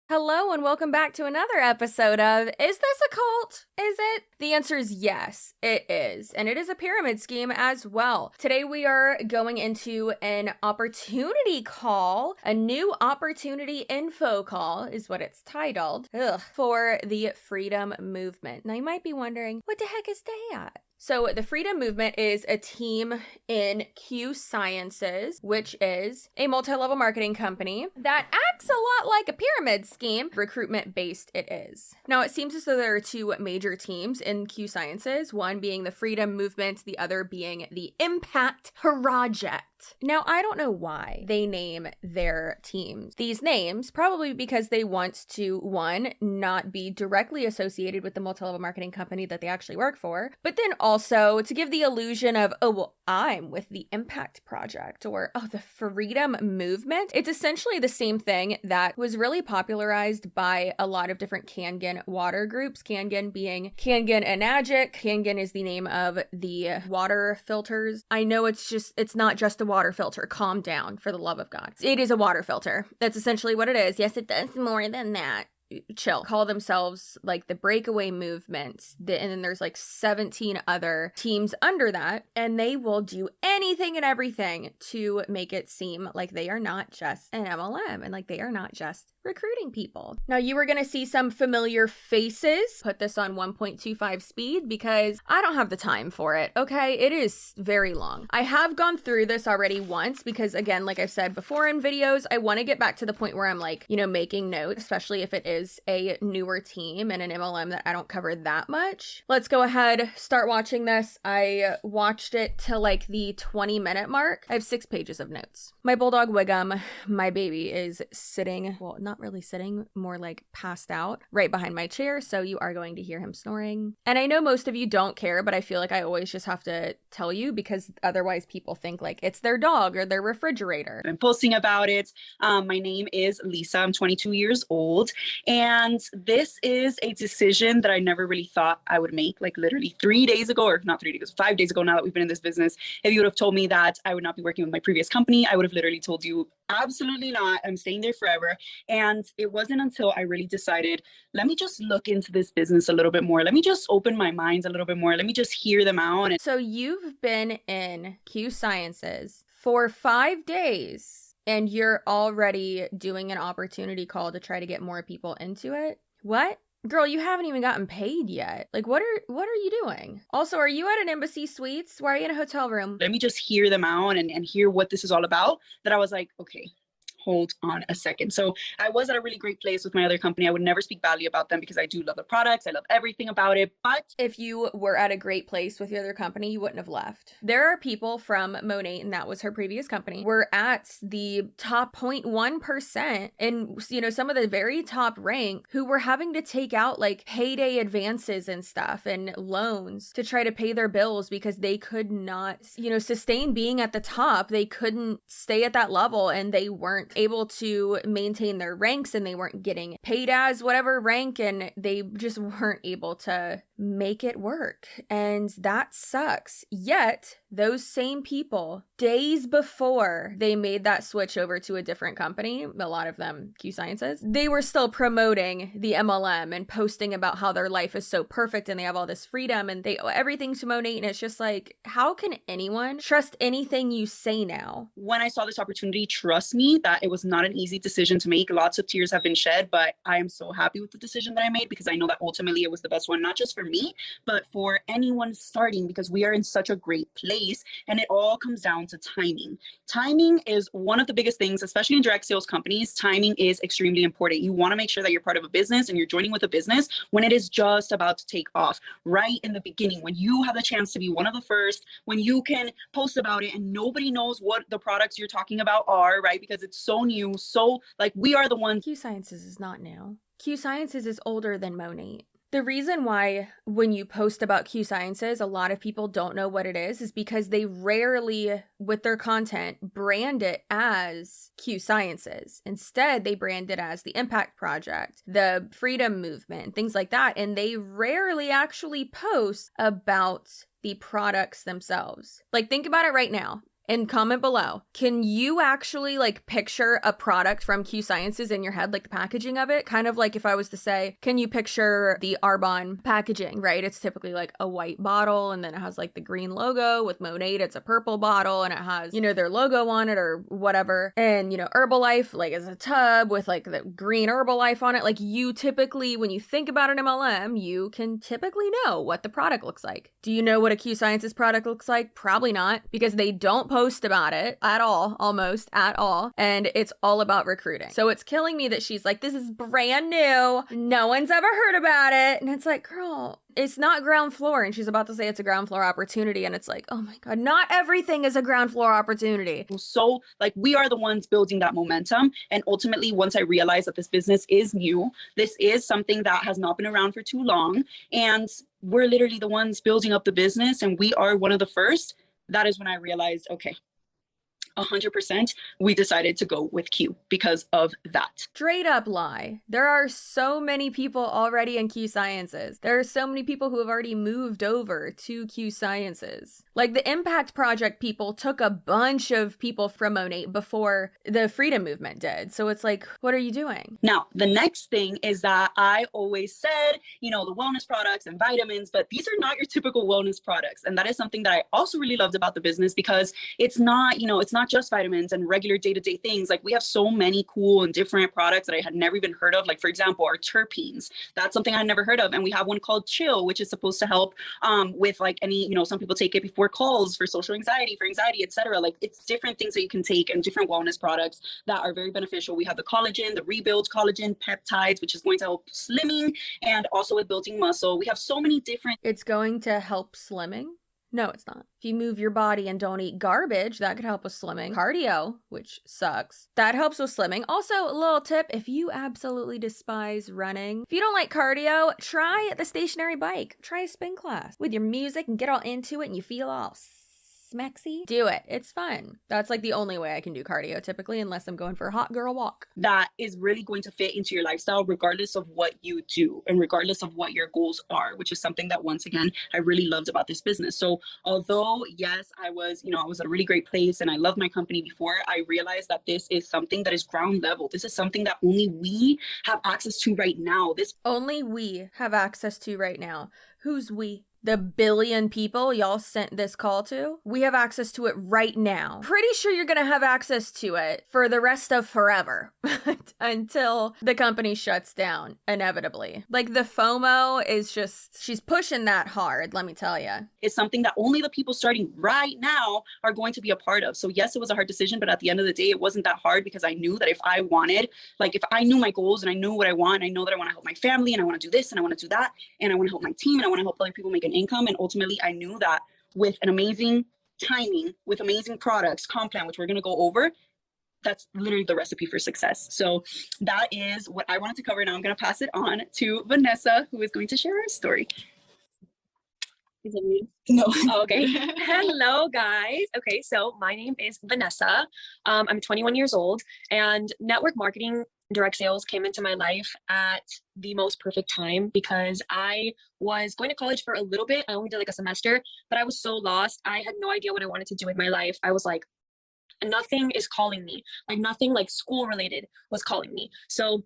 Hello and welcome back to another episode of Is This a Cult? Is it? The answer is yes, it is. And it is a pyramid scheme as well. Today we are going into an opportunity call, a new opportunity info call is what it's titled, for the freedom movement. Now you might be wondering, what the heck is that? So the Freedom Movement is a team in qsciences, which is a multi-level marketing company that acts a lot like a pyramid scheme. Recruitment-based it is. Now, it seems as though there are two major teams in qsciences, one being the Freedom Movement, the other being the Impact Project. Now, I don't know why they name their teams these names, probably because they want to, one, not be directly associated with the multi-level marketing company that they actually work for, but then also to give the illusion of, oh, well, I'm with the Impact Project, or, oh, the Freedom Movement. It's essentially the same thing that was really popularized by a lot of different Kangen water groups, Kangen being Kangen Enagic. Kangen is the name of the water filters. I know it's not just a water filter. Calm down, for the love of God. It is a water filter. That's essentially what it is. Yes, it does more than that. Chill. Call themselves like the Breakaway Movement, and then there's like 17 other teams under that, and they will do anything and everything to make it seem like they are not just an MLM and like they are not just recruiting people. Now, you are going to see some familiar faces. Put this on 1.25 speed because I don't have the time for it, okay? It is very long. I have gone through this already once because, again, like I've said before in videos, I want to get back to the point where I'm like, making notes, especially if it is a newer team and an MLM that I don't cover that much. Let's go ahead, start watching this. I watched it till like the 20-minute mark. I have 6 pages of notes. My bulldog Wiggum, my baby, is sitting, well, not really sitting, more like passed out right behind my chair, so you are going to hear him snoring. And I know most of you don't care, but I feel like I always just have to tell you because otherwise people think like it's their dog or their refrigerator. I'm posting about it. My name is Lisa. I'm 22 years old, and this is a decision that I never really thought I would make. Like literally 3 days ago, or not 3 days, 5 days ago now that we've been in this business, if you would have told me that I would not be working with my previous company, I would have literally told you absolutely not. I'm staying there forever. And it wasn't until I really decided, let me just look into this business a little bit more. Let me just open my mind a little bit more. Let me just hear them out. So you've been in qsciences for 5 days and you're already doing an opportunity call to try to get more people into it? What? Girl, you haven't even gotten paid yet. Like, what are you doing? Also, are you at an Embassy Suites? Why are you in a hotel room? Let me just hear them out and hear what this is all about. That I was like, okay, hold on a second. So I was at a really great place with my other company. I would never speak badly about them because I do love the products. I love everything about it. But if you were at a great place with your other company, you wouldn't have left. There are people from Monate, and that was her previous company, were at the top 0.1% and, some of the very top rank who were having to take out like payday advances and stuff and loans to try to pay their bills because they could not, sustain being at the top. They couldn't stay at that level and they weren't able to maintain their ranks and they weren't getting paid as whatever rank and they just weren't able to make it work. And that sucks. Yet those same people, days before they made that switch over to a different company, a lot of them qsciences, they were still promoting the MLM and posting about how their life is so perfect and they have all this freedom and they owe everything to Monate. And it's just like, how can anyone trust anything you say now? When I saw this opportunity, trust me that it was not an easy decision to make. Lots of tears have been shed, but I am so happy with the decision that I made because I know that ultimately it was the best one, not just for me, but for anyone starting, because we are in such a great place and it all comes down to timing. Timing is one of the biggest things, especially in direct sales companies. Timing is extremely important. You want to make sure that you're part of a business and you're joining with a business when it is just about to take off, right in the beginning, when you have the chance to be one of the first, when you can post about it and nobody knows what the products you're talking about are, right? Because it's so new. So like we are the ones. qsciences is not new. qsciences is older than Monate. The reason why when you post about qsciences, a lot of people don't know what it is because they rarely, with their content, brand it as qsciences. Instead, they brand it as the Impact Project, the Freedom Movement, things like that. And they rarely actually post about the products themselves. Like, think about it right now. and comment below. Can you actually like picture a product from qsciences in your head, like the packaging of it? Kind of like if I was to say, can you picture the Arbonne packaging, right? It's typically like a white bottle and then it has like the green logo. With Monade, it's a purple bottle and it has, you know, their logo on it or whatever. And, you know, Herbalife, like is a tub with like the green Herbalife on it. Like you typically, when you think about an MLM, you can typically know what the product looks like. Do you know what a qsciences product looks like? Probably not, because they don't post about it at all, almost at all. And it's all about recruiting. So it's killing me that she's like, this is brand new. No one's ever heard about it. And it's like, girl, it's not ground floor. And she's about to say it's a ground floor opportunity. And it's like, oh my God, not everything is a ground floor opportunity. So like we are the ones building that momentum. And ultimately, once I realized that this business is new, this is something that has not been around for too long. And we're literally the ones building up the business and we are one of the first. That is when I realized, okay, 100%, we decided to go with Q because of that. Straight up lie. There are so many people already in qsciences. There are so many people who have already moved over to qsciences. Like the Impact Project people took a bunch of people from Monate before the Freedom Movement did. So it's like, what are you doing? Now, the next thing is that I always said, you know, the wellness products and vitamins, but these are not your typical wellness products. And that is something that I also really loved about the business because it's not, you know, it's not just vitamins and regular day-to-day things. Like we have so many cool and different products that I had never even heard of. Like for example, our terpenes, that's something I had never heard of. And we have one called Chill, which is supposed to help with like any, you know, some people take it before calls for social anxiety, for anxiety, etc. Like it's different things that you can take and different wellness products that are very beneficial. We have the collagen, the rebuild collagen peptides, which is going to help slimming and also with building muscle. We have so many different. It's going to help slimming? No, it's not. If you move your body and don't eat garbage, that could help with slimming. Cardio, which sucks, that helps with slimming. Also, a little tip, if you absolutely despise running, if you don't like cardio, try the stationary bike. Try a spin class with your music and get all into it and you feel all smexy. Do it. It's fun. That's like the only way I can do cardio typically, unless I'm going for a hot girl walk. That is really going to fit into your lifestyle, regardless of what you do and regardless of what your goals are, which is something that once again, I really loved about this business. So although, yes, I was at a really great place and I loved my company before, I realized that this is something that is ground level. This is something that only we have access to right now. Only we have access to right now. Who's we? The billion people y'all sent this call to? We have access to it right now. Pretty sure you're gonna have access to it for the rest of forever until the company shuts down, inevitably. Like the FOMO is just, she's pushing that hard, let me tell you. It's something that only the people starting right now are going to be a part of. So yes, it was a hard decision, but at the end of the day, it wasn't that hard because I knew that if I knew my goals and I knew what I want, I know that I want to help my family and I want to do this and I want to do that and I want to help my team and I want to help other people make an income. And ultimately, I knew that with an amazing timing, with amazing products, comp plan, which we're going to go over, that's literally the recipe for success. So that is what I wanted to cover. Now I'm going to pass it on to Vanessa, who is going to share her story. Is it me? No. Oh, okay. Hello, guys. Okay, so my name is Vanessa. I'm 21 years old, and network marketing direct sales came into my life at the most perfect time because I was going to college for a little bit. I only did like a semester, but I was so lost. I had no idea what I wanted to do with my life. I was like, nothing is calling me. Like nothing like school related was calling me. So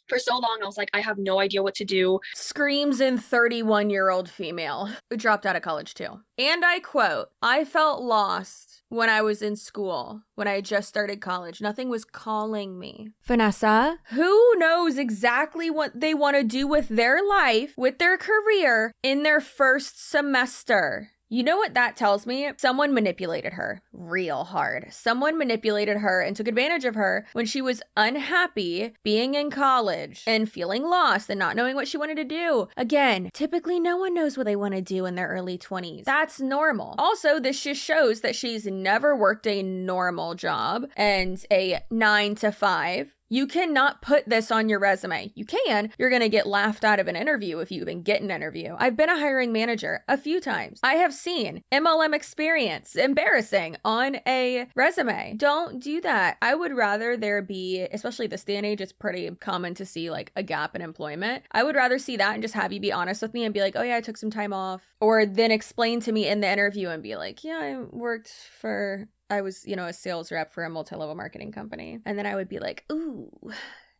for so long, I was like, I have no idea what to do. Screams in 31-year-old female who dropped out of college too. And I quote, I felt lost when I was in school, when I had just started college. Nothing was calling me. Vanessa, who knows exactly what they want to do with their life, with their career in their first semester? You know what that tells me? Someone manipulated her real hard. Someone manipulated her and took advantage of her when she was unhappy being in college and feeling lost and not knowing what she wanted to do. Again, typically no one knows what they want to do in their early 20s. That's normal. Also, this just shows that she's never worked a normal job and a 9 to 5. You cannot put this on your resume. You can. You're going to get laughed out of an interview if you even get an interview. I've been a hiring manager a few times. I have seen MLM experience, embarrassing, on a resume. Don't do that. I would rather there be, especially this day and age, it's pretty common to see like a gap in employment. I would rather see that and just have you be honest with me and be like, oh yeah, I took some time off. Or then explain to me in the interview and be like, yeah, I worked for I was, a sales rep for a multi-level marketing company. And then I would be like, ooh,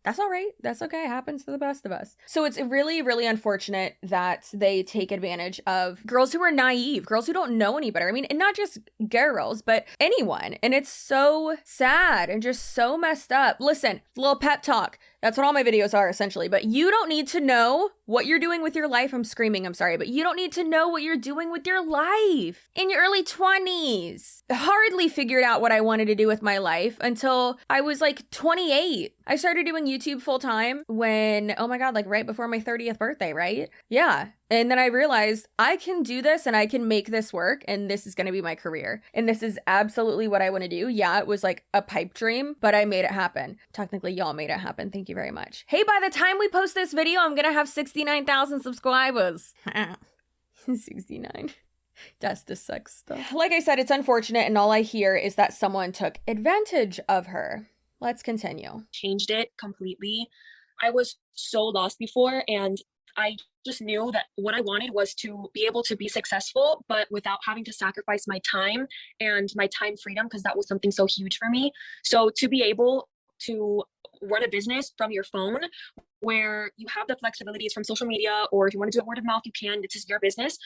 that's all right. That's okay. It happens to the best of us. So it's really, really unfortunate that they take advantage of girls who are naive, girls who don't know any better. I mean, and not just girls, but anyone. And it's so sad and just so messed up. Listen, little pep talk. That's what all my videos are, essentially. But you don't need to know what you're doing with your life. I'm screaming, I'm sorry. But you don't need to know what you're doing with your life in your early 20s. Hardly figured out what I wanted to do with my life until I was like 28. I started doing YouTube full time when, oh my God, like right before my 30th birthday, right? Yeah. And then I realized I can do this and I can make this work and this is going to be my career. And this is absolutely what I want to do. Yeah, it was like a pipe dream, but I made it happen. Technically, y'all made it happen. Thank you very much. Hey, by the time we post this video, I'm going to have 69,000 subscribers. 69. That's the sex stuff. Like I said, it's unfortunate. And all I hear is that someone took advantage of her. Let's continue. Changed it completely. I was so lost before, and I just knew that what I wanted was to be able to be successful, but without having to sacrifice my time and my time freedom, because that was something so huge for me. So to be able to run a business from your phone, where you have the flexibilities from social media, or if you want to do it word of mouth, you can. This is your business.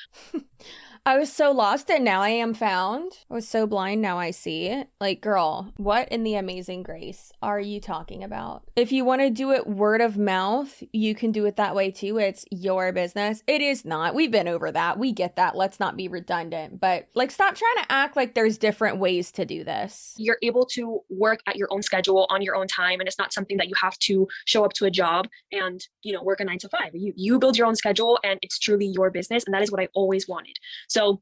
I was so lost and now I am found. I was so blind, now I see. Like, girl, what in the amazing grace are you talking about? If you want to do it word of mouth, you can do it that way too. It's your business. It is not. We've been over that. We get that. Let's not be redundant. But like, stop trying to act like there's different ways to do this. You're able to work at your own schedule on your own time, and it's not something that you have to show up to a job and work a 9 to 5. You build your own schedule, and it's truly your business, and that is what I always wanted. So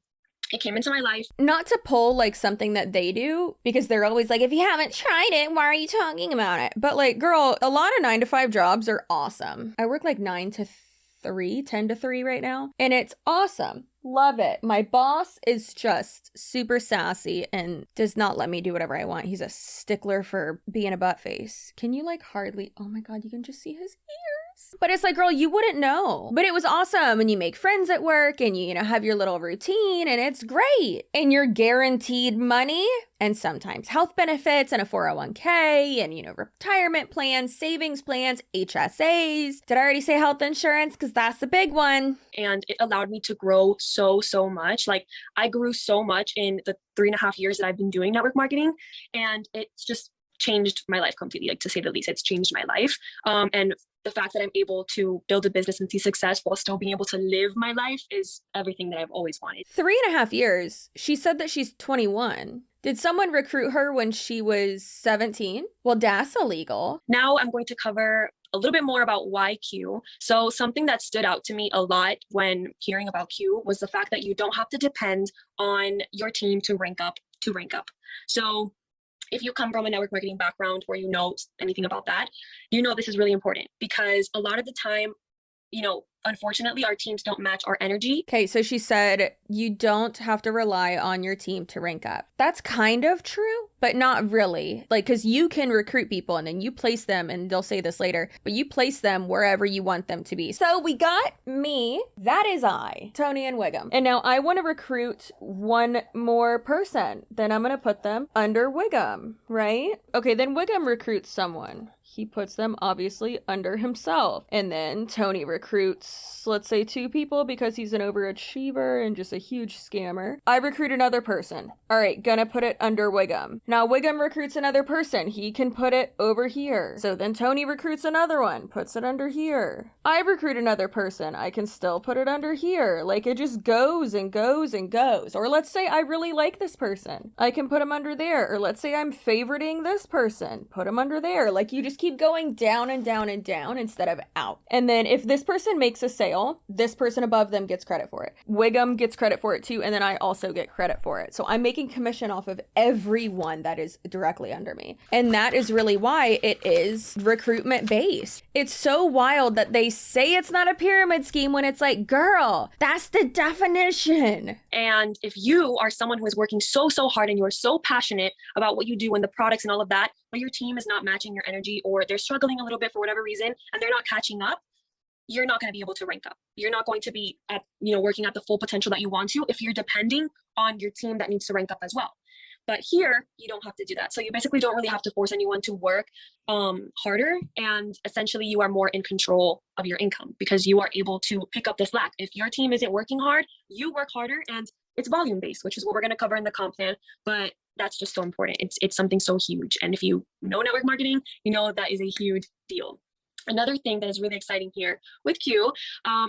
it came into my life. Not to pull like something that they do, because they're always like, if you haven't tried it, why are you talking about it? But like, girl, a lot of 9 to 5 jobs are awesome. I work like 9 to 3, 10 to 3 right now, and it's awesome. Love it. My boss is just super sassy and does not let me do whatever I want. He's a stickler for being a butt face. Can you like hardly, oh my God, you can just see his ears. But it's like, girl, you wouldn't know. But it was awesome. And you make friends at work and you have your little routine and it's great. And you're guaranteed money and sometimes health benefits and a 401k and, retirement plans, savings plans, HSAs. Did I already say health insurance? Because that's the big one. And it allowed me to grow so much. Like, I grew so much in the 3.5 years that I've been doing network marketing, and it's just changed my life completely. Like, to say the least, it's changed my life. And the fact that I'm able to build a business and see success while still being able to live my life is everything that I've always wanted. 3.5 years. She said that she's 21. Did someone recruit her when she was 17? Well, that's illegal. Now I'm going to cover a little bit more about why Q. So something that stood out to me a lot when hearing about Q was the fact that you don't have to depend on your team to rank up. So if you come from a network marketing background or you know anything about that, this is really important, because a lot of the time, unfortunately, our teams don't match our energy. Okay, so she said you don't have to rely on your team to rank up. That's kind of true, but not really. Like, because you can recruit people and then you place them, and they'll say this later, but you place them wherever you want them to be. So we got me, that is I, Tony and Wiggum. And now I want to recruit one more person. Then I'm going to put them under Wiggum, right? Okay, then Wiggum recruits someone. He puts them obviously under himself. And then Tony recruits, let's say, 2 people because he's an overachiever and just a huge scammer. I recruit another person. All right, gonna put it under Wiggum. Now Wiggum recruits another person. He can put it over here. So then Tony recruits another one, puts it under here. I recruit another person. I can still put it under here. Like, it just goes and goes and goes. Or let's say I really like this person. I can put him under there. Or let's say I'm favoriting this person. Put him under there. Like, you just keep going down and down and down instead of out. And then if this person makes a sale, this person above them gets credit for it. Wiggum gets credit for it too, and then I also get credit for it. So I'm making commission off of everyone that is directly under me. And that is really why it is recruitment based. It's so wild that they say it's not a pyramid scheme when it's like, girl, that's the definition. And if you are someone who is working so hard and you're so passionate about what you do and the products and all of that, but your team is not matching your energy, or they're struggling a little bit for whatever reason and they're not catching up, you're not going to be able to rank up. You're not going to be working at the full potential that you want to if you're depending on your team that needs to rank up as well. But here, you don't have to do that. So you basically don't really have to force anyone to work harder. And essentially, you are more in control of your income because you are able to pick up the slack. If your team isn't working hard, you work harder, and it's volume based, which is what we're going to cover in the comp plan. But that's just so important. It's something so huge. And if you know network marketing, you know that is a huge deal. Another thing that is really exciting here with Q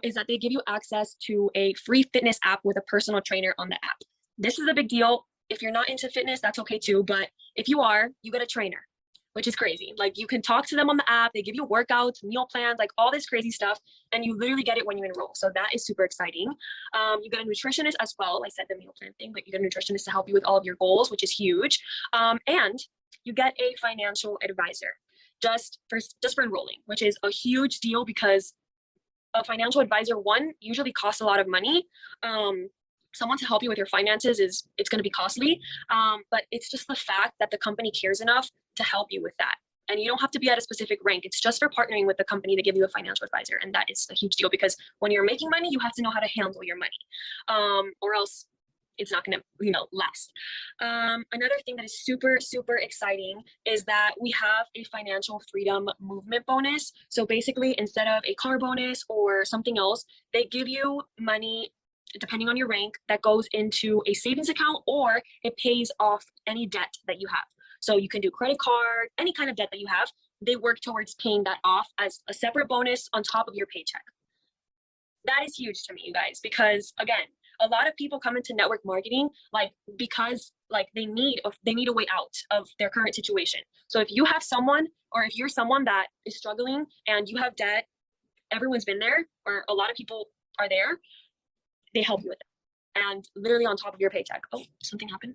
is that they give you access to a free fitness app with a personal trainer on the app. This is a big deal. If you're not into fitness, that's okay too. But if you are, you get a trainer, which is crazy. Like you can talk to them on the app. They give you workouts, meal plans, like all this crazy stuff. And you literally get it when you enroll. So that is super exciting. You get a nutritionist as well. I said the meal plan thing, but you get a nutritionist to help you with all of your goals, which is huge. And you get a financial advisor just for enrolling, which is a huge deal because a financial advisor, one, usually costs a lot of money. Someone to help you with your finances it's going to be costly, but it's just the fact that the company cares enough to help you with that. And you don't have to be at a specific rank. It's just for partnering with the company to give you a financial advisor. And that is a huge deal because when you're making money, you have to know how to handle your money, or else it's not going to, last. Another thing that is super, super exciting is that we have a financial freedom movement bonus. So basically, instead of a car bonus or something else, they give you money depending on your rank that goes into a savings account, or it pays off any debt that you have. So you can do credit card, any kind of debt that you have, they work towards paying that off as a separate bonus on top of your paycheck. That is huge to me, you guys, because again, a lot of people come into network marketing because they need a way out of their current situation. So if you have someone, or if you're someone that is struggling and you have debt, everyone's been there, or a lot of people are there, they help you with it. And literally on top of your paycheck. Oh, something happened.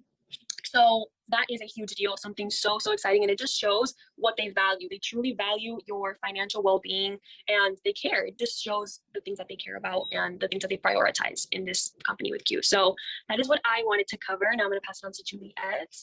So that is a huge deal, something so, so exciting. And it just shows what they value. They truly value your financial well-being and they care. It just shows the things that they care about and the things that they prioritize in this company with Q. So that is what I wanted to cover. Now I'm going to pass it on to Juliet.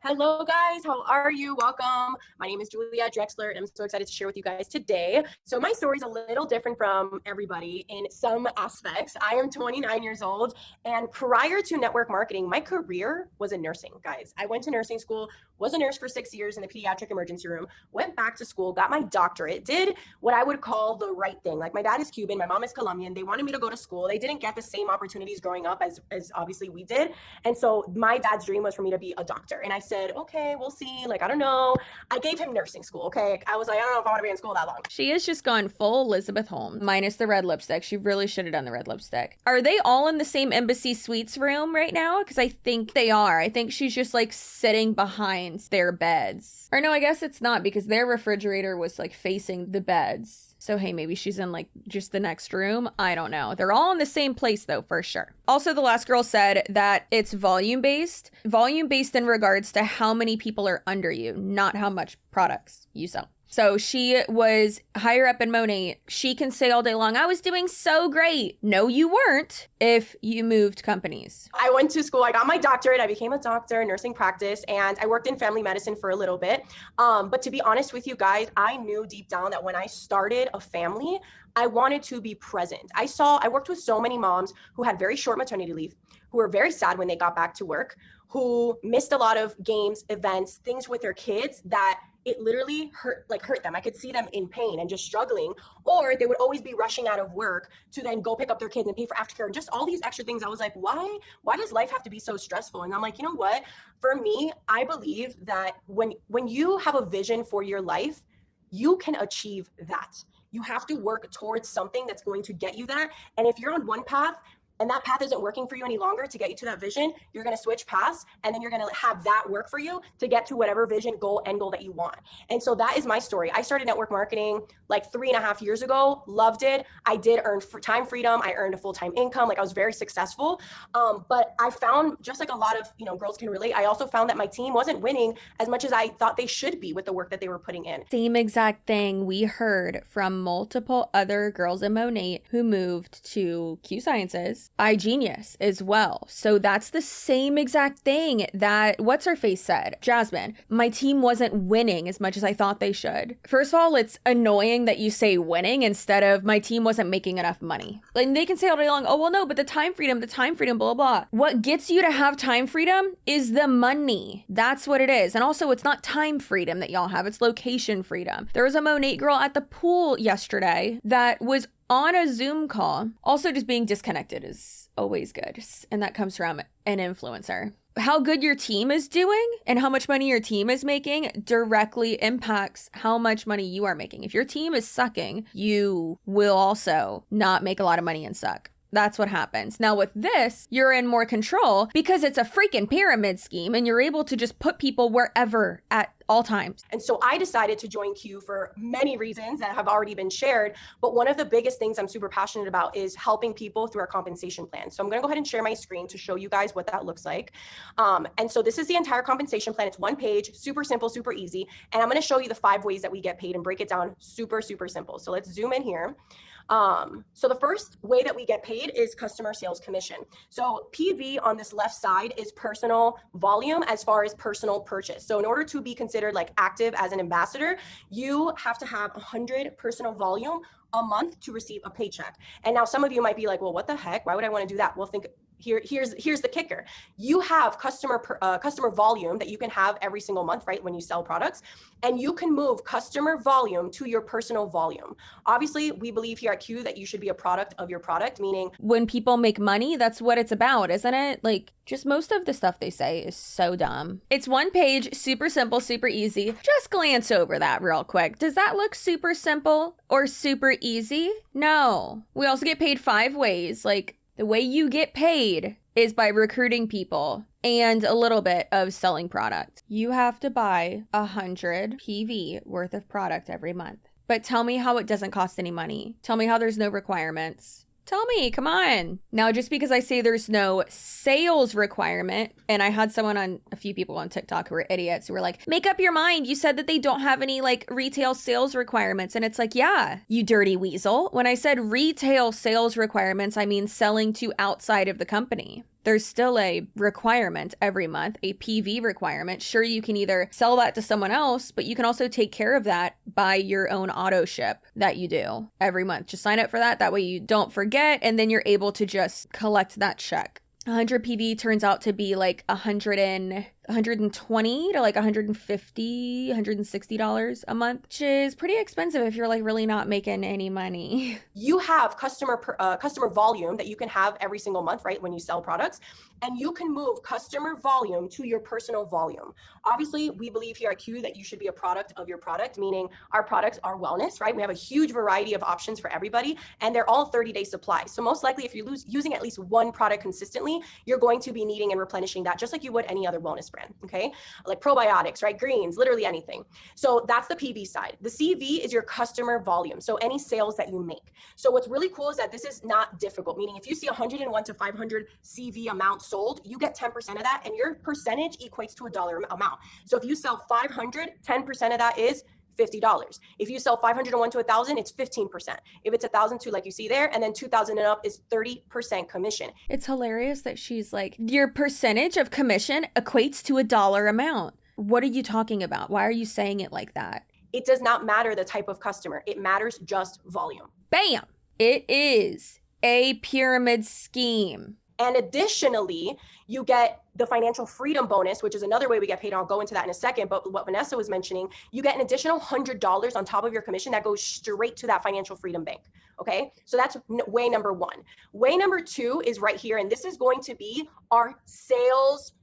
Hello guys, how are you? Welcome. My name is Juliet Drexler and I'm so excited to share with you guys today. So my story is a little different from everybody in some aspects. I am 29 years old and prior to network marketing, my career was in nursing, guys. I went to nursing school, was a nurse for 6 years in the pediatric emergency room, went back to school, got my doctorate, did what I would call the right thing. Like my dad is Cuban, my mom is Colombian. They wanted me to go to school. They didn't get the same opportunities growing up as obviously we did. And so my dad's dream was for me to be a doctor. And I said, okay, we'll see. I don't know. I gave him nursing school. Okay. I was like, I don't know if I want to be in school that long. She has just gone full Elizabeth Holmes, minus the red lipstick. She really should have done the red lipstick. Are they all in the same Embassy Suites room right now? Because I think they are. I think she's just sitting behind their beds. Or no, I guess it's not because their refrigerator was facing the beds. So, hey, maybe she's in just the next room. I don't know. They're all in the same place though, for sure. Also, the last girl said that it's volume based in regards to how many people are under you, not how much products you sell. So she was higher up in Monet. She can say all day long, I was doing so great. No, you weren't if you moved companies. I went to school. I got my doctorate. I became a doctor in nursing practice and I worked in family medicine for a little bit. But to be honest with you guys, I knew deep down that when I started a family, I wanted to be present. I worked with so many moms who had very short maternity leave, who were very sad when they got back to work, who missed a lot of games, events, things with their kids that it literally hurt them. I could see them in pain and just struggling, or they would always be rushing out of work to then go pick up their kids and pay for aftercare and just all these extra things. I was like, why does life have to be so stressful? And I'm like, you know what? For me, I believe that when you have a vision for your life, you can achieve that. You have to work towards something that's going to get you that. And if you're on one path and that path isn't working for you any longer to get you to that vision, you're going to switch paths and then you're going to have that work for you to get to whatever vision, goal, end goal that you want. And so that is my story. I started network marketing 3.5 years ago, loved it. I did earn time freedom. I earned a full-time income. I was very successful. But I found, just like a lot of girls can relate, I also found that my team wasn't winning as much as I thought they should be with the work that they were putting in. Same exact thing we heard from multiple other girls in Monet who moved to qsciences is iGenius as well. So that's the same exact thing that what's her face said, Jasmine. My team wasn't winning as much as I thought they should. First of all, it's annoying that you say winning instead of my team wasn't making enough money. Like they can say all day long, oh, well, no, but the time freedom, blah, blah. What gets you to have time freedom is the money. That's what it is. And also it's not time freedom that y'all have. It's location freedom. There was a Monet girl at the pool yesterday that was on a Zoom call. Also, just being disconnected is always good. And that comes from an influencer. How good your team is doing and how much money your team is making directly impacts how much money you are making. If your team is sucking, you will also not make a lot of money and suck. That's what happens. Now with this, you're in more control because it's a freaking pyramid scheme and you're able to just put people wherever at all times. And so I decided to join Q for many reasons that have already been shared. But one of the biggest things I'm super passionate about is helping people through our compensation plan. So I'm going to go ahead and share my screen to show you guys what that looks like. And so this is the entire compensation plan. It's one page, super simple, super easy. And I'm going to show you the 5 ways that we get paid and break it down super, super simple. So let's zoom in here. So the first way that we get paid is customer sales commission. So PV on this left side is personal volume as far as personal purchase. So in order to be considered like active as an ambassador, you have to have 100 personal volume a month to receive a paycheck. And now some of you might be like, well, what the heck? Why would I want to do that? Well, here's the kicker. You have customer volume that you can have every single month, right? When you sell products, and you can move customer volume to your personal volume. Obviously, we believe here at Q that you should be a product of your product, meaning when people make money, that's what it's about, isn't it? Like just most of the stuff they say is so dumb. It's one page, super simple, super easy. Just glance over that real quick. Does that look super simple or super easy? No. We also get paid 5 ways. Like the way you get paid is by recruiting people and a little bit of selling product. You have to buy 100 PV worth of product every month. But tell me how it doesn't cost any money. Tell me how there's no requirements. Tell me, come on. Now, just because I say there's no sales requirement, and I had a few people on TikTok who were idiots who were like, make up your mind. You said that they don't have any like retail sales requirements. And it's like, yeah, you dirty weasel. When I said retail sales requirements, I mean selling to outside of the company. There's still a requirement every month, a PV requirement. Sure, you can either sell that to someone else, but you can also take care of that by your own auto ship that you do every month. Just sign up for that. That way you don't forget, and then you're able to just collect that check. 100 PV turns out to be like 120 to like 150, $160 a month, which is pretty expensive if you're like really not making any money. You have customer volume that you can have every single month, right? When you sell products, and you can move customer volume to your personal volume. Obviously, we believe here at Q that you should be a product of your product, meaning our products are wellness, right? We have a huge variety of options for everybody, and they're all 30-day supply. So most likely, if you're using at least one product consistently, you're going to be needing and replenishing that just like you would any other wellness brand, okay? Like probiotics, right? Greens, literally anything. So that's the PV side. The CV is your customer volume. So any sales that you make. So what's really cool is that this is not difficult, meaning if you see 101 to 500 CV amount sold, you get 10% of that, and your percentage equates to a dollar amount. So if you sell 500, 10% of that is $50. If you sell 501 to 1,000, it's 15%. If it's 1,000 to, like you see there, and then 2,000 and up is 30% commission. It's hilarious that she's like, your percentage of commission equates to a dollar amount. What are you talking about? Why are you saying it like that? It does not matter the type of customer. It matters just volume. Bam! It is a pyramid scheme. And additionally, you get the financial freedom bonus, which is another way we get paid. I'll go into that in a second. But what Vanessa was mentioning, you get an additional $100 on top of your commission that goes straight to that financial freedom bank. Okay, so that's way number 1. Way number 2 is right here. And this is going to be our sales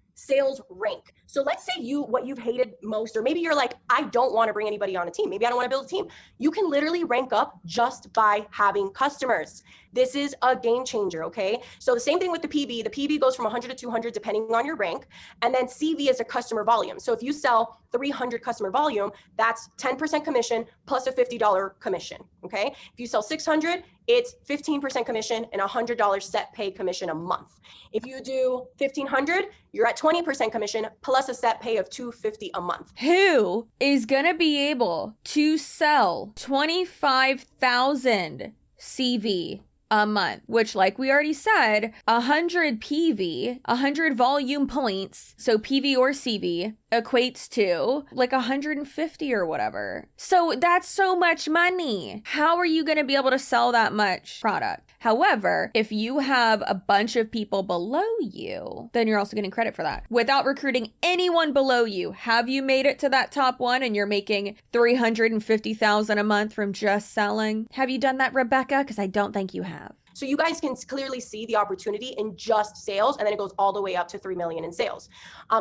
rank. So let's say what you've hated most, or maybe you're like, I don't want to bring anybody on a team. Maybe I don't want to build a team. You can literally rank up just by having customers. This is a game changer, okay? So the same thing with the PV. The PV goes from 100 to 200 depending on your rank. And then CV is a customer volume. So if you sell 300 customer volume, that's 10% commission plus a $50 commission, okay? If you sell 600, it's 15% commission and $100 set pay commission a month. If you do 1,500, you're at 20% commission plus a set pay of $250 a month. Who is going to be able to sell 25,000 CV a month, which, like we already said, 100 PV, 100 volume points, so PV or CV, equates to like 150 or whatever. So that's so much money. How are you going to be able to sell that much product? However, if you have a bunch of people below you, then you're also getting credit for that. Without recruiting anyone below you, have you made it to that top one and you're making $350,000 a month from just selling? Have you done that, Rebecca? Because I don't think you have. So you guys can clearly see the opportunity in just sales, and then it goes all the way up to 3 million in sales.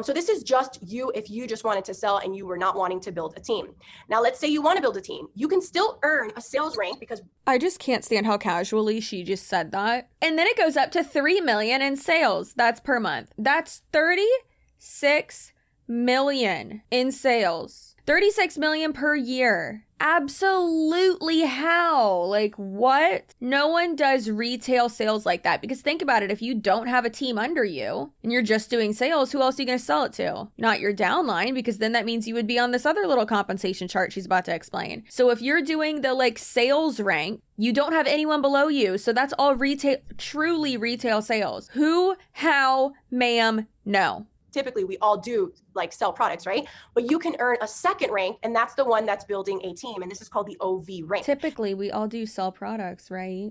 So this is just you if you just wanted to sell and you were not wanting to build a team. Now, let's say you want to build a team. You can still earn a sales rank because I just can't stand how casually she just said that. And then it goes up to 3 million in sales. That's per month. That's 36 million in sales. 36 million per year. Absolutely how? Like what? No one does retail sales like that, because think about it. If you don't have a team under you and you're just doing sales, who else are you going to sell it to? Not your downline, because then that means you would be on this other little compensation chart she's about to explain. So if you're doing the like sales rank, you don't have anyone below you. So that's all retail, truly retail sales. Who, how, ma'am, no. Typically we all do like sell products, right? But you can earn a second rank, and that's the one that's building a team. And this is called the OV rank. Typically we all do sell products, right?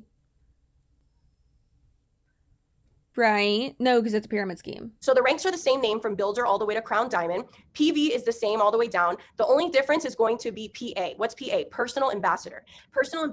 Right? No, because it's a pyramid scheme. So the ranks are the same name from builder all the way to crown diamond. PV is the same all the way down. The only difference is going to be PA. What's PA? Personal ambassador. Personal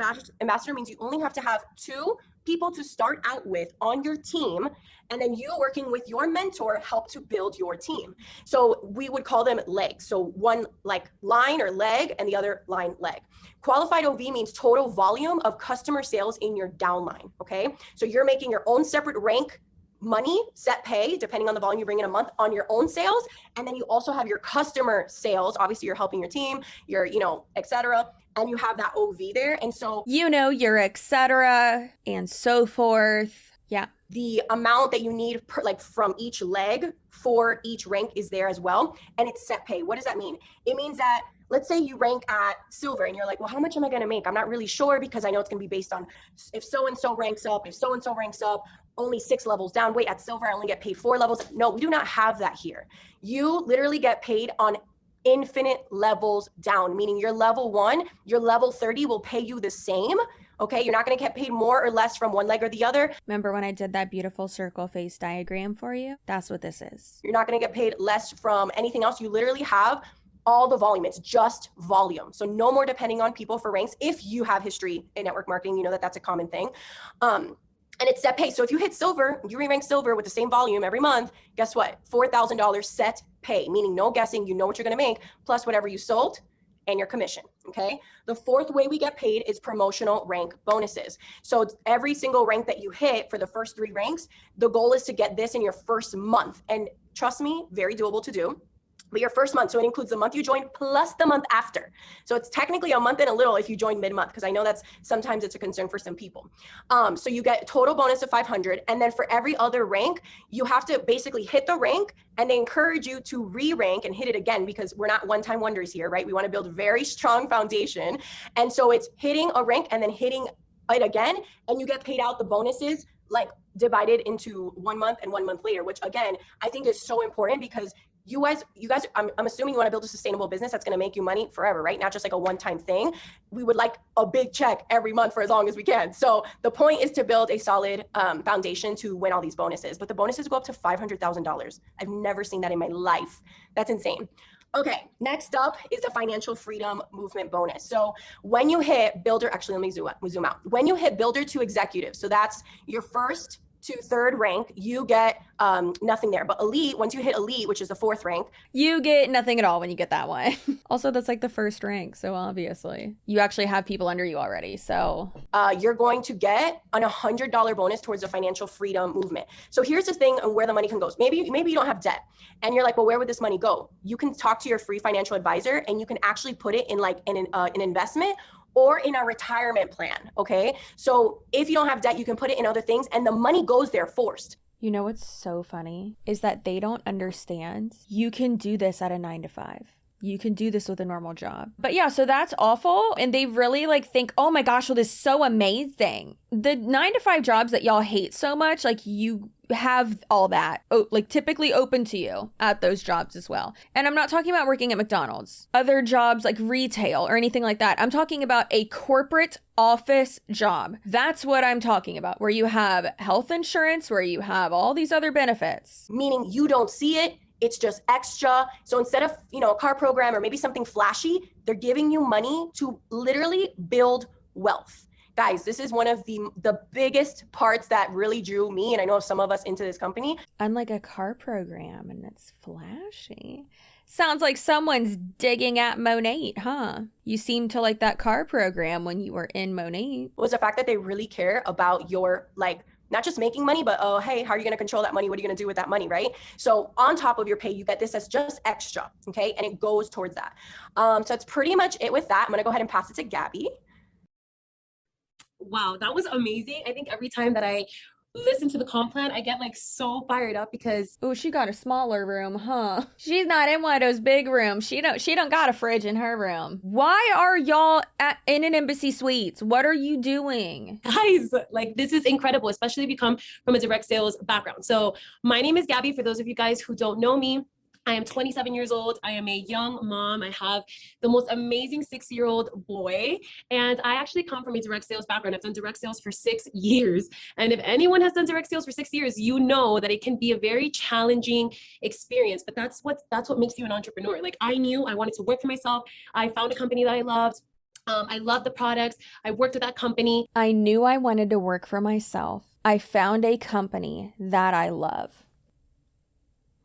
ambassador means you only have to have 2 people to start out with on your team, and then you working with your mentor help to build your team. So we would call them legs. So one like line or leg and the other line leg. Qualified OV means total volume of customer sales in your downline, okay? So you're making your own separate rank money, set pay, depending on the volume you bring in a month on your own sales. And then you also have your customer sales. Obviously you're helping your team, your, et cetera. And you have that OV there. And so, your et cetera and so forth. Yeah. The amount that you need per, like from each leg for each rank is there as well. And it's set pay. What does that mean? It means that let's say you rank at silver and you're like, well, how much am I going to make? I'm not really sure, because I know it's going to be based on if so-and-so ranks up, if so-and-so ranks up, only 6 levels down. Wait, at silver, I only get paid 4 levels. No, we do not have that here. You literally get paid on infinite levels down, meaning your level 1, your level 30 will pay you the same. Okay, you're not going to get paid more or less from one leg or the other. Remember when I did that beautiful circle face diagram for you? That's what this is. You're not going to get paid less from anything else. You literally have all the volume. It's just volume. So no more depending on people for ranks. If you have history in network marketing, you know that that's a common thing. And it's set pay. So if you hit silver, you re-rank silver with the same volume every month, guess what? $4,000 set pay, meaning no guessing, you know what you're going to make, plus whatever you sold and your commission, okay? The fourth way we get paid is promotional rank bonuses. So every single rank that you hit for the first 3 ranks, the goal is to get this in your first month. And trust me, very doable to do. But your first month, so it includes the month you joined plus the month after. So it's technically a month and a little if you join mid-month, because I know that's sometimes it's a concern for some people. So you get total bonus of 500. And then for every other rank, you have to basically hit the rank, and they encourage you to re-rank and hit it again, because we're not one-time wonders here, right? We want to build a very strong foundation. And so it's hitting a rank and then hitting it again, and you get paid out the bonuses like divided into 1 month and 1 month later, which again, I think is so important, because you guys, I'm assuming you want to build a sustainable business that's going to make you money forever, right? Not just like a one-time thing. We would like a big check every month for as long as we can. So the point is to build a solid foundation to win all these bonuses. But the bonuses go up to $500,000. I've never seen that in my life. That's insane. Okay, next up is the financial freedom movement bonus. So when you hit builder, actually, let me zoom out. When you hit builder to executive, so that's your first to third rank, you get nothing there. But elite, once you hit elite, which is the 4th rank, you get nothing at all when you get that one. Also, that's like the first rank. So obviously you actually have people under you already. So you're going to get an $100 bonus towards the financial freedom movement. So here's the thing where the money can go. Maybe you don't have debt and you're like, well, where would this money go? You can talk to your free financial advisor, and you can actually put it in like an investment or in a retirement plan, okay? So if you don't have debt, you can put it in other things, and the money goes there forced. You know what's so funny is that they don't understand you can do this at a 9 to 5. You can do this with a normal job. But yeah, so that's awful. And they really like think, oh my gosh, well, this is so amazing. The 9-to-5 jobs that y'all hate so much, like you have all that like typically open to you at those jobs as well. And I'm not talking about working at McDonald's, other jobs like retail or anything like that. I'm talking about a corporate office job. That's what I'm talking about, where you have health insurance, where you have all these other benefits. Meaning you don't see it. It's just extra. So instead of, a car program or maybe something flashy, they're giving you money to literally build wealth. Guys, this is one of the biggest parts that really drew me, and I know some of us, into this company. Unlike a car program, and it's flashy. Sounds like someone's digging at Monate, huh? You seem to like that car program when you were in Monate. Was the fact that they really care about your, not just making money, but hey, how are you going to control that money? What are you going to do with that money, right? So on top of your pay, you get this as just extra, okay? And it goes towards that. So that's pretty much it with that. I'm going to go ahead and pass it to Gabby. Wow, that was amazing. I think every time that I listen to the comp plan, I get so fired up because oh, she got a smaller room, huh? She's not in one of those big rooms. She don't got a fridge in her room. Why are y'all in an Embassy Suites? What are you doing? guys, this is incredible, especially if you come from a direct sales background. So my name is Gabby. For those of you guys who don't know me, I am 27 years old. I am a young mom. I have the most amazing 6-year-old boy. And I actually come from a direct sales background. I've done direct sales for 6 years. And if anyone has done direct sales for 6 years, you know that it can be a very challenging experience. But that's what makes you an entrepreneur. I knew I wanted to work for myself. I found a company that I loved. I love the products. I worked at that company. I knew I wanted to work for myself. I found a company that I love.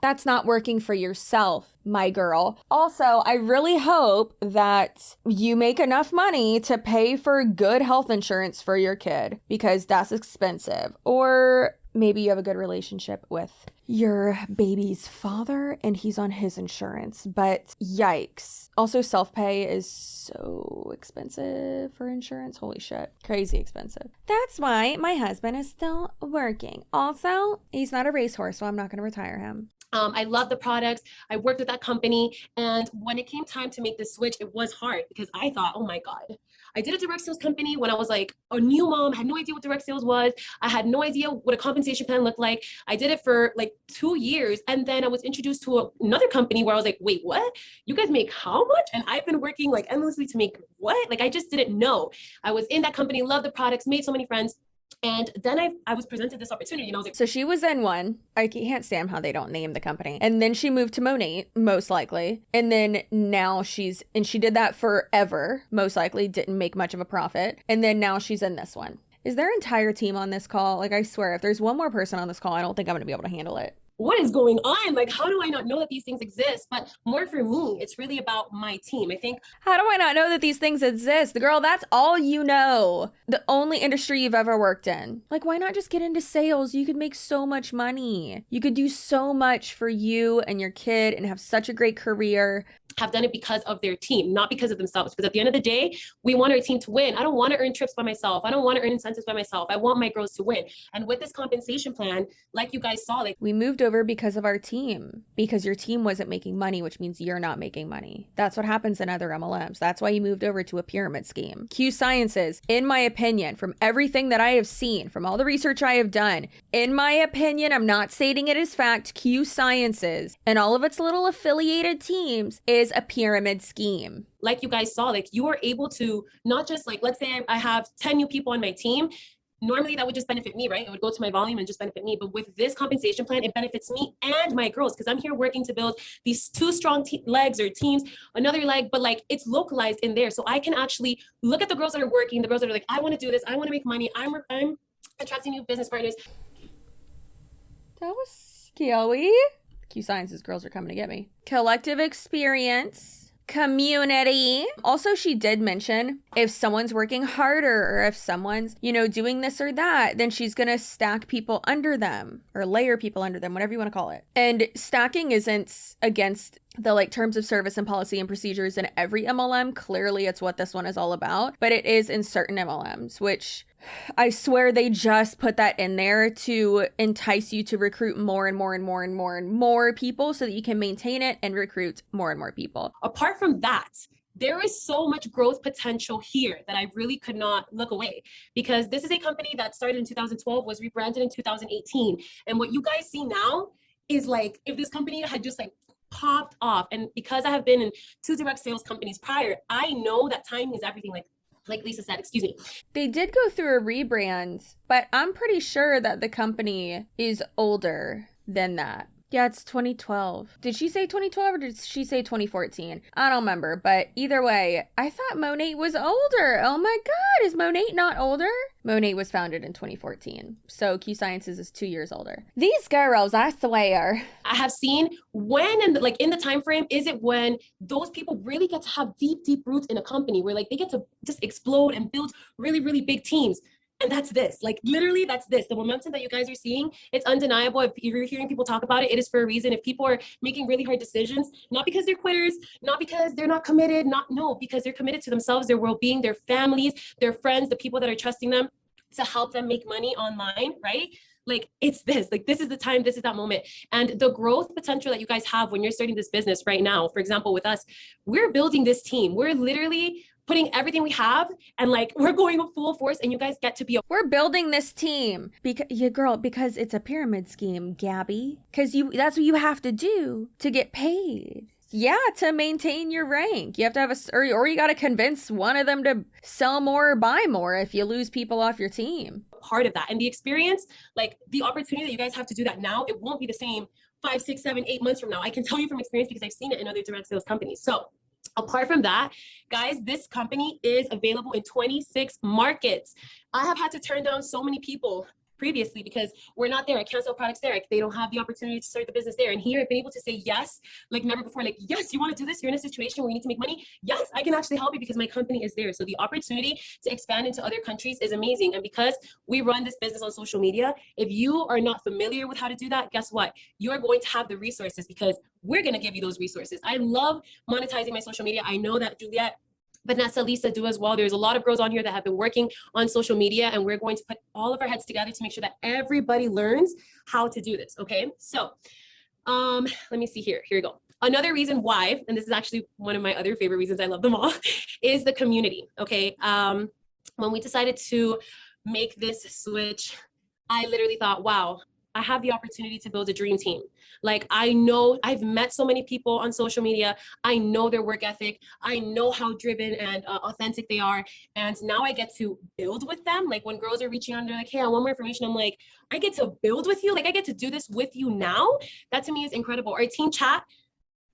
That's not working for yourself, my girl. Also, I really hope that you make enough money to pay for good health insurance for your kid, because that's expensive. Or maybe you have a good relationship with your baby's father and he's on his insurance, but yikes. Also, self-pay is so expensive for insurance. Holy shit. Crazy expensive. That's why my husband is still working. Also, he's not a racehorse, so I'm not going to retire him. I love the products. I worked with that company. And when it came time to make the switch, it was hard because I thought, oh my God, I did a direct sales company when I was a new mom. I had no idea what direct sales was. I had no idea what a compensation plan looked like. I did it for 2 years. And then I was introduced to another company where I was like, wait, what? You guys make how much? And I've been working endlessly to make what? I just didn't know. I was in that company, loved the products, made so many friends. And then I was presented this opportunity and I was like, so she was in one. I can't stand how they don't name the company. And then she moved to Monate, most likely. And then now she did that forever, most likely, didn't make much of a profit. And then now she's in this one. Is their entire team on this call? I swear, if there's one more person on this call, I don't think I'm going to be able to handle it. What is going on? How do I not know that these things exist? But more for me, it's really about my team. I think, how do I not know that these things exist? Girl, that's all you know. The only industry you've ever worked in. Why not just get into sales? You could make so much money. You could do so much for you and your kid and have such a great career. Have done it because of their team, not because of themselves. Because at the end of the day, we want our team to win. I don't want to earn trips by myself. I don't want to earn incentives by myself. I want my girls to win. And with this compensation plan, like you guys saw, we moved over because of our team, because your team wasn't making money, which means you're not making money. That's what happens in other MLMs. That's why you moved over to a pyramid scheme. qsciences, in my opinion, from everything that I have seen, from all the research I have done, in my opinion, I'm not stating it as fact, qsciences and all of its little affiliated teams is a pyramid scheme. Like you guys saw, you are able to not just let's say I have 10 new people on my team. Normally that would just benefit me, right? It would go to my volume and just benefit me. But with this compensation plan, it benefits me and my girls because I'm here working to build these 2 strong legs or teams, another leg, but it's localized in there. So I can actually look at the girls that are working, the girls that are I want to do this, I want to make money, I'm attracting new business partners. That was scary. qsciences girls are coming to get me. Collective experience, community. Also, she did mention if someone's working harder or if someone's, doing this or that, then she's going to stack people under them or layer people under them, whatever you want to call it. And stacking isn't against the terms of service and policy and procedures in every MLM. Clearly, it's what this one is all about, but it is in certain MLMs, which I swear they just put that in there to entice you to recruit more and more and more and more and more people so that you can maintain it and recruit more and more people. Apart from that, there is so much growth potential here that I really could not look away, because this is a company that started in 2012, was rebranded in 2018. And what you guys see now is like if this company had just like popped off. And because I have been in 2 direct sales companies prior, I know that timing is everything. Like Lisa said, excuse me. They did go through a rebrand, but I'm pretty sure that the company is older than that. Yeah, it's 2012. Did she say 2012 or did she say 2014? I don't remember, but either way, I thought Monat was older. Oh my God, is Monat not older? Monat was founded in 2014, so qsciences is 2 years older. These girls, I swear. I have seen when and like in the time frame is it when those people really get to have deep roots in a company where like they get to just explode and build really, really big teams. And that's this, like literally that's this. The momentum that you guys are seeing, it's undeniable. If you're hearing people talk about it, it is for a reason. If people are making really hard decisions, not because they're quitters, not because they're not committed, because they're committed to themselves, their well-being, their families, their friends, the people that are trusting them to help them make money online, right? Like it's this, like this is the time, this is that moment. And the growth potential that you guys have when you're starting this business right now, for example, with us, we're building this team. We're literally putting everything we have and like we're going full force, and you guys get to be we're building this team because it's a pyramid scheme, Gabby, because that's what you have to do to get paid. Yeah, to maintain your rank. You have to have or you got to convince one of them to sell more or buy more if you lose people off your team. Part of that. And the experience, like the opportunity that you guys have to do that now, it won't be the same 5, 6, 7, 8 months from now. I can tell you from experience because I've seen it in other direct sales companies. So apart from that, guys, this company is available in 26 markets. I have had to turn down so many people previously because we're not there. I can't sell products there. They don't have the opportunity to start the business there. And here I've been able to say yes, like never before. Like, yes, you want to do this? You're in a situation where you need to make money? Yes, I can actually help you because my company is there. So the opportunity to expand into other countries is amazing. And because we run this business on social media, if you are not familiar with how to do that, guess what? You're going to have the resources because we're going to give you those resources. I love monetizing my social media. I know that Juliet, Vanessa, Lisa do as well. There's a lot of girls on here that have been working on social media, and we're going to put all of our heads together to make sure that everybody learns how to do this, okay? So let me see here. Here we go. Another reason why, and this is actually one of my other favorite reasons, I love them all, is the community, okay? When we decided to make this switch, I literally thought, wow, I have the opportunity to build a dream team. Like, I know I've met so many people on social media. I know their work ethic. I know how driven and authentic they are. And now I get to build with them. Like when girls are reaching out and they're like, hey, I want more information. I'm like, I get to build with you. Like I get to do this with you now. That to me is incredible. Our team chat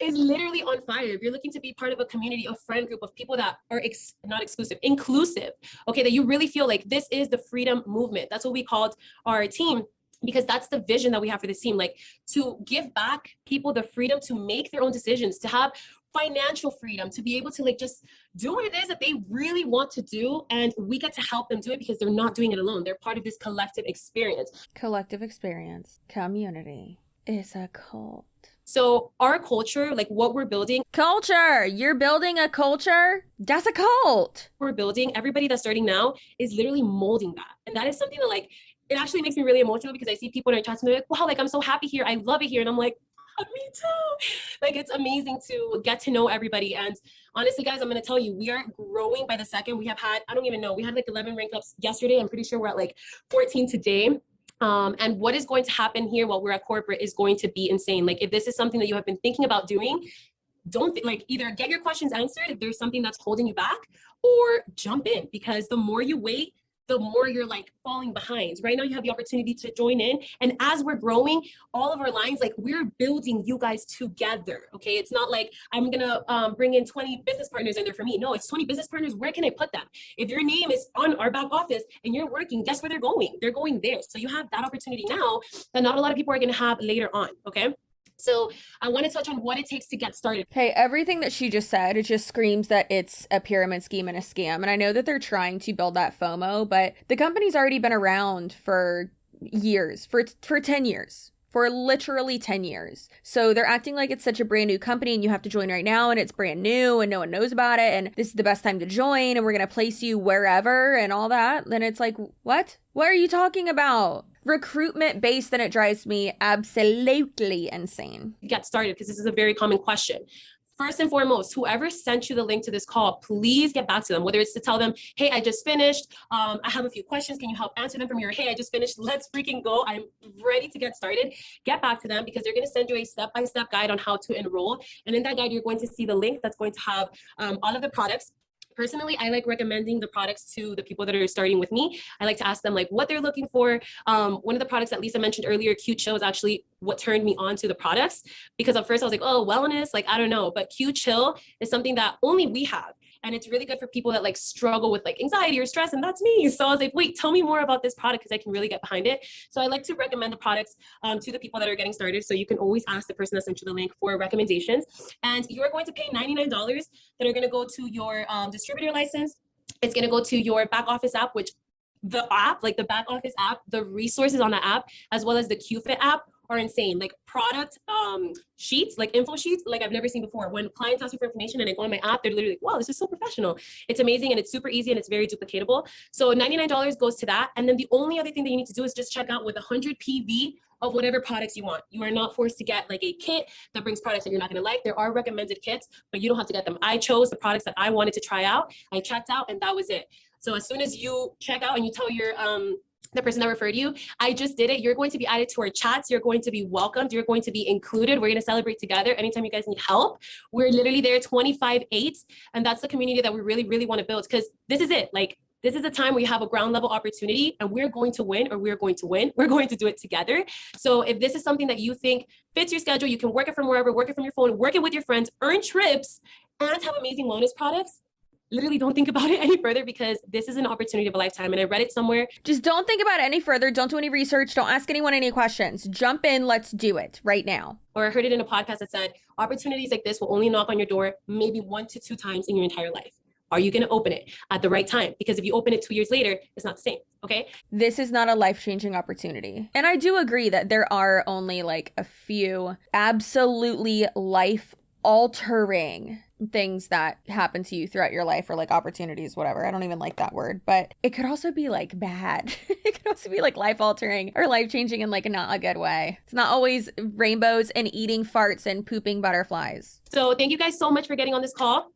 is literally on fire. If you're looking to be part of a community, a friend group of people that are not exclusive, inclusive, okay, that you really feel like this is the freedom movement. That's what we called our team, because that's the vision that we have for this team, like to give back people the freedom to make their own decisions, to have financial freedom, to be able to like just do what it is that they really want to do. And we get to help them do it because they're not doing it alone. They're part of this collective experience. Collective experience, community is a cult. So our culture, like what we're building. Culture, you're building a culture? That's a cult. We're building, everybody that's starting now is literally molding that. And that is something that like, it actually makes me really emotional because I see people in our chats and they're like, wow, like I'm so happy here. I love it here. And I'm like, oh, me too. Like it's amazing to get to know everybody. And honestly, guys, I'm going to tell you, we are growing by the second. We have had, I don't even know, we had like 11 rank ups yesterday. I'm pretty sure we're at like 14 today. And what is going to happen here while we're at corporate is going to be insane. Like if this is something that you have been thinking about doing, don't like either get your questions answered if there's something that's holding you back, or jump in, because the more you wait, the more you're like falling behind. Right now you have the opportunity to join in. And as we're growing, all of our lines, like we're building you guys together. Okay. It's not like I'm going to bring in 20 business partners in there for me. No, it's 20 business partners. Where can I put them? If your name is on our back office and you're working, guess where they're going? They're going there. So you have that opportunity now that not a lot of people are going to have later on. Okay. So I want to touch on what it takes to get started. Hey, everything that she just said, it just screams that it's a pyramid scheme and a scam. And I know that they're trying to build that FOMO, but the company's already been around for years, for 10 years. for literally 10 years. So they're acting like it's such a brand new company and you have to join right now and it's brand new and no one knows about it and this is the best time to join and we're going to place you wherever and all that. Then it's like, what? What are you talking about? Recruitment based, and it drives me absolutely insane. Get started, because this is a very common question. First and foremost, whoever sent you the link to this call, please get back to them, whether it's to tell them, hey, I just finished. I have a few questions. Can you help answer them from your, hey, I just finished. Let's freaking go. I'm ready to get started. Get back to them, because they're going to send you a step-by-step guide on how to enroll. And in that guide, you're going to see the link that's going to have all of the products. Personally, I like recommending the products to the people that are starting with me. I like to ask them like what they're looking for. One of the products that Lisa mentioned earlier, Q Chill, is actually what turned me on to the products, because at first I was like, oh, wellness, like, I don't know. But Q Chill is something that only we have. And it's really good for people that like struggle with like anxiety or stress. And that's me. So I was like, wait, tell me more about this product, because I can really get behind it. So I like to recommend the products to the people that are getting started. So you can always ask the person that sent you the link for recommendations. And you're going to pay $99 that are going to go to your distributor license. It's going to go to your back office app, which the app, like the back office app, the resources on the app, as well as the QFit app are insane. Like product sheets, like info sheets, like I've never seen before. When clients ask me for information and they go on my app, they're literally like, wow, this is so professional. It's amazing and it's super easy and it's very duplicatable. So $99 goes to that. And then the only other thing that you need to do is just check out with 100 PV of whatever products you want. You are not forced to get like a kit that brings products that you're not gonna like. There are recommended kits, but you don't have to get them. I chose the products that I wanted to try out. I checked out and that was it. So as soon as you check out and you tell your the person that referred you, I just did it, you're going to be added to our chats. You're going to be welcomed. You're going to be included. We're going to celebrate together. Anytime you guys need help, we're literally there 25/8. And that's the community that we really, really want to build, because this is it. Like, this is a time where you have a ground level opportunity and we're going to win, or we're going to win. We're going to do it together. So if this is something that you think fits your schedule, you can work it from wherever, work it from your phone, work it with your friends, earn trips, and have amazing wellness products. Literally don't think about it any further, because this is an opportunity of a lifetime. And I read it somewhere. Just don't think about it any further. Don't do any research. Don't ask anyone any questions. Jump in. Let's do it right now. Or I heard it in a podcast that said, opportunities like this will only knock on your door maybe 1 to 2 times in your entire life. Are you going to open it at the right time? Because if you open it 2 years later, it's not the same. Okay. This is not a life-changing opportunity. And I do agree that there are only like a few absolutely life-altering things that happen to you throughout your life, or like opportunities, whatever. I don't even like that word, but it could also be like bad. It could also be like life-altering or life-changing in like not a good way. It's not always rainbows and eating farts and pooping butterflies. So thank you guys so much for getting on this call.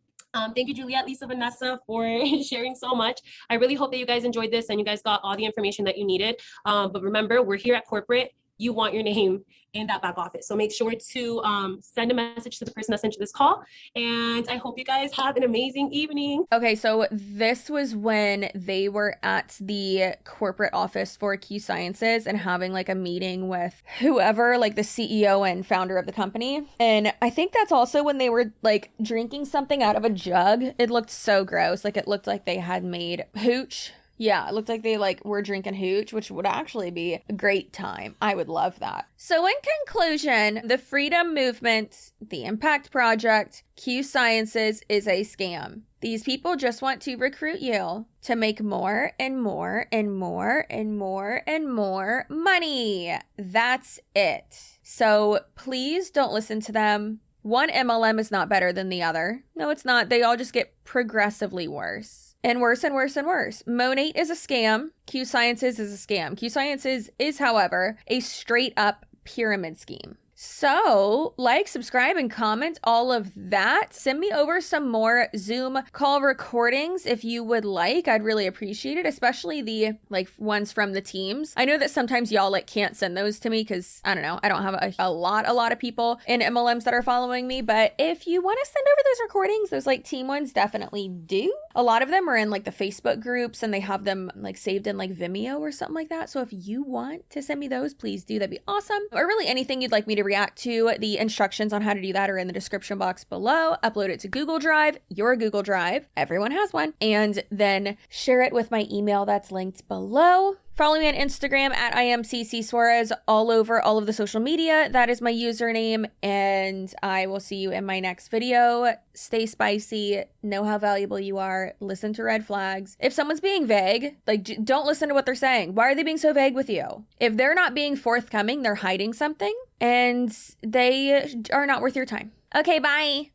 Thank you, Juliet, Lisa, Vanessa, for sharing so much. I really hope that you guys enjoyed this and you guys got all the information that you needed. But remember, we're here at corporate. You want your name in that back office. So make sure to send a message to the person that sent you this call. And I hope you guys have an amazing evening. Okay, so this was when they were at the corporate office for qsciences and having like a meeting with whoever, like the CEO and founder of the company. And I think that's also when they were like drinking something out of a jug. It looked so gross. Like it looked like they had made hooch. Yeah, it looked like they like were drinking hooch, which would actually be a great time. I would love that. So in conclusion, the freedom movement, the impact project, qsciences is a scam. These people just want to recruit you to make more and more and more and more and more money. That's it. So please don't listen to them. One MLM is not better than the other. No, it's not. They all just get progressively worse. And worse and worse and worse. Monate is a scam. qsciences is a scam. qsciences is, however, a straight up pyramid scheme. So, like, subscribe, and comment all of that. Send me over some more Zoom call recordings if you would like. I'd really appreciate it, especially the, like, ones from the teams. I know that sometimes y'all, like, can't send those to me because, I don't know, I don't have a lot of people in MLMs that are following me. But if you want to send over those recordings, those, like, team ones, definitely do. A lot of them are in, like, the Facebook groups, and they have them, like, saved in, like, Vimeo or something like that. So if you want to send me those, please do. That'd be awesome. Or really anything you'd like me to react react to, the instructions on how to do that are in the description box below. Upload it to Google Drive, your Google Drive. Everyone has one. And then share it with my email that's linked below. Follow me on Instagram at CCsuarez all over all of the social media. That is my username, and I will see you in my next video. Stay spicy, know how valuable you are, listen to red flags. If someone's being vague, like, don't listen to what they're saying. Why are they being so vague with you? If they're not being forthcoming, they're hiding something, and they are not worth your time. Okay, bye.